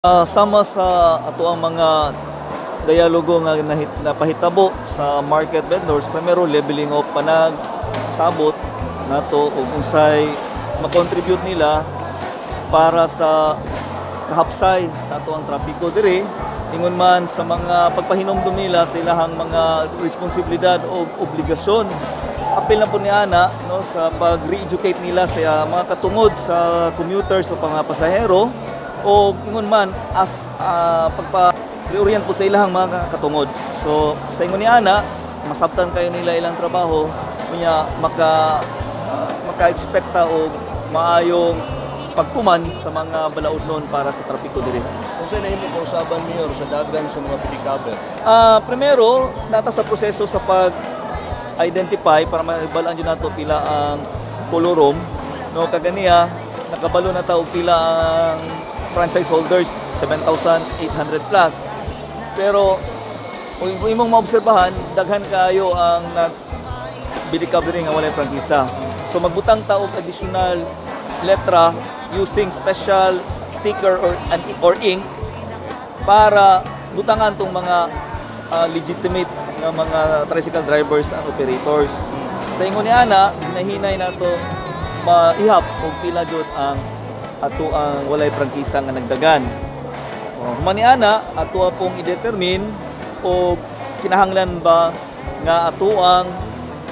Sama sa ato ang mga dialogo nga napahitabo sa market vendors, primero leveling of panag sabot nato ug unsay makontribute nila para sa kahapsay sa ato ang trapiko diri, ingon man sa mga pagpahinomdom nila sa ilahang mga responsibilidad o obligasyon. Apil na po ni ana no, sa pag-re-educate nila sa mga katungod sa commuters o mga pasahero o ingon man as pagpa-reorient po sa ilahang mga katungod. So sa ingon ni ana, masabtan kayo nila ilang trabaho, kunya maka-expecta o maayong pagtuman sa mga balaod nun para sa trapiko diri. Kung saan na hindi kausaban niyo sa dagan sa mga pedicab? Primero, nata sa proseso sa pag-identify para maibalaan din nato pila ang kolorom. No, kaganiya, nakabalo na tao pila ang franchise holders, 7,800 plus. Pero kung imong maobserbahan, daghan kaayo ang nag-pedicab diri nga walay prangkisa. So magbutang ta og additional letra using special sticker or ink para butangan tong mga legitimate nga mga tricycle drivers and operators. Sa ingon ni ana, hinahinay nato maihap og pila jud ang ato ang walay prangkisa nga nagdagan. Human ni ana, ato pong i-determine o kinahanglan ba nga ato ang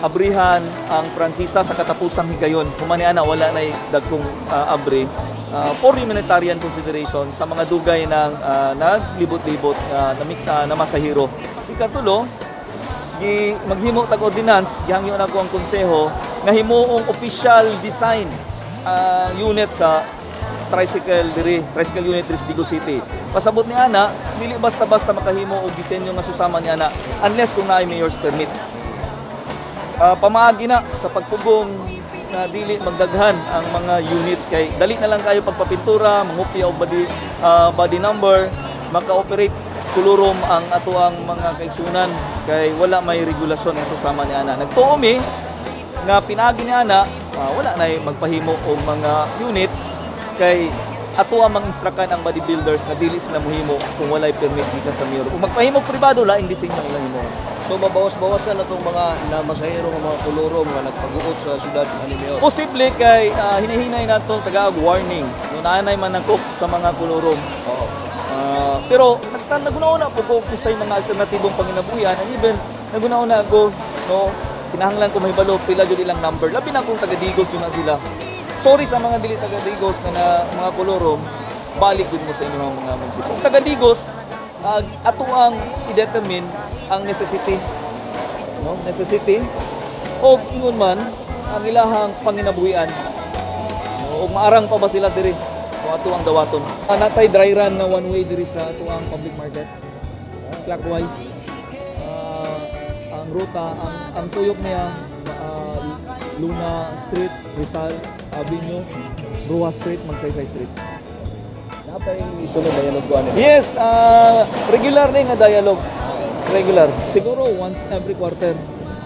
abrihan ang prangkisa sa katapusang higayon. Human ni ana, wala na dagkong abri for humanitarian consideration sa mga dugay ng naglibot-libot na masahiro. Ikatulo, maghimo tag ordinance, gihangyo na ko ang konseho nga himuong official design unit sa tricycle unit diri sa Digo City. Pasabot ni ana, dili basta-basta makahimo og disenyo nga susama ni ana unless kung naay mayor's permit. Pamaagi na sa pagpugong na dili magdaghan ang mga units kay dali na lang kayo pagpapintura, mangupya og body number, maka-operate kulurom ang ato ang mga kaigsunan kay wala may regulasyon nga susama ni ana. Nagtuo mi nga pinaagi ni ana, wala na magpahimo og mga units kay ato ang mang-instrukan ang bodybuilders na dili sila mohimo kung walay permit gikan sa mayor. Kung magpahimo pribado laing disenyo ang himo. So mabawas-bawasan na itong mga masahero ng mga kolorom nga nagpaguot sa syudad ni Mayor? Posible kay hinahinay nato tagaag warning no naanay man nagkop sa mga kolorom. Oo. Pero naguna-una po ko sa mga alternatibong panginabuhian and even naguna-una ako no kinahanglan ko mahibalo pila jud ilang number labi na kung taga-Digos yun na sila. Sorry sa mga dili taga-Digos na mga kolorom, balik din mo sa inyong mga munisipyo. Taga-Digos, ato ang i-determine ang necessity. No? Necessity. O ingon man, ang ilahang panginabuhian. O maarang pa ba sila diri? O ato ang dawaton. Natay dry run na one way diri sa ato ang public market. Clockwise. Ang ruta, ang tuyok niya, Luna Street, Rizal Avenue, Roa Street, Magsaysay Street. Dapat yung isunod na yan ang kuwan? Yes, regular na nga dialogue. Regular. Siguro once every quarter.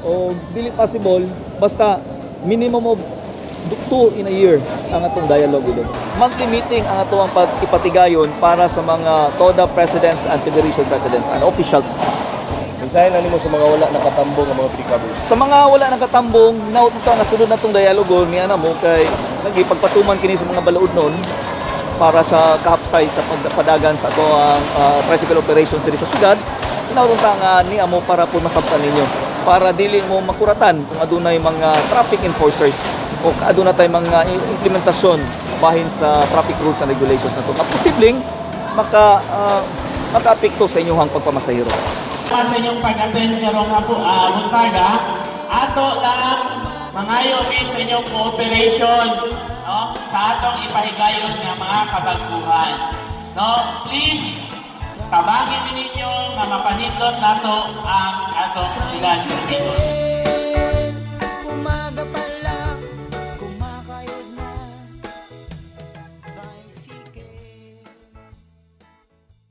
O dili possible, basta minimum of 2 in a year ang atong dialogue dito. Monthly meeting ang atong ipatigayon para sa mga TODA presidents and federation presidents and officials. Mensahe na nimo sa mga wala nakatambong ng mga pedicabers? Sa mga wala nakatambong, naut ito nga sunod na itong dialogo ni ana mo kay nagipagpatuman kini sa mga balaod nun para sa kahapsay sa pagpadagan sa ato ang tricycle operations diri sa syudad. Inaurong ta nga ni amo para po masabtan ninyo para dili mo makuratan kung adunay mga traffic enforcers o aduna tay mga implementasyon bahin sa traffic rules and regulations nato nga posibleng maka-apekto sa inyong pagpamasahero. Sa inyong pag-attend karong buntaga, ato lang mangayo mi sa inyong cooperation no, sa atong ipahigayon ng mga kabaguhan. No, please, tabangin mi ninyo na mapanindot nato ang atong silad sa Digos.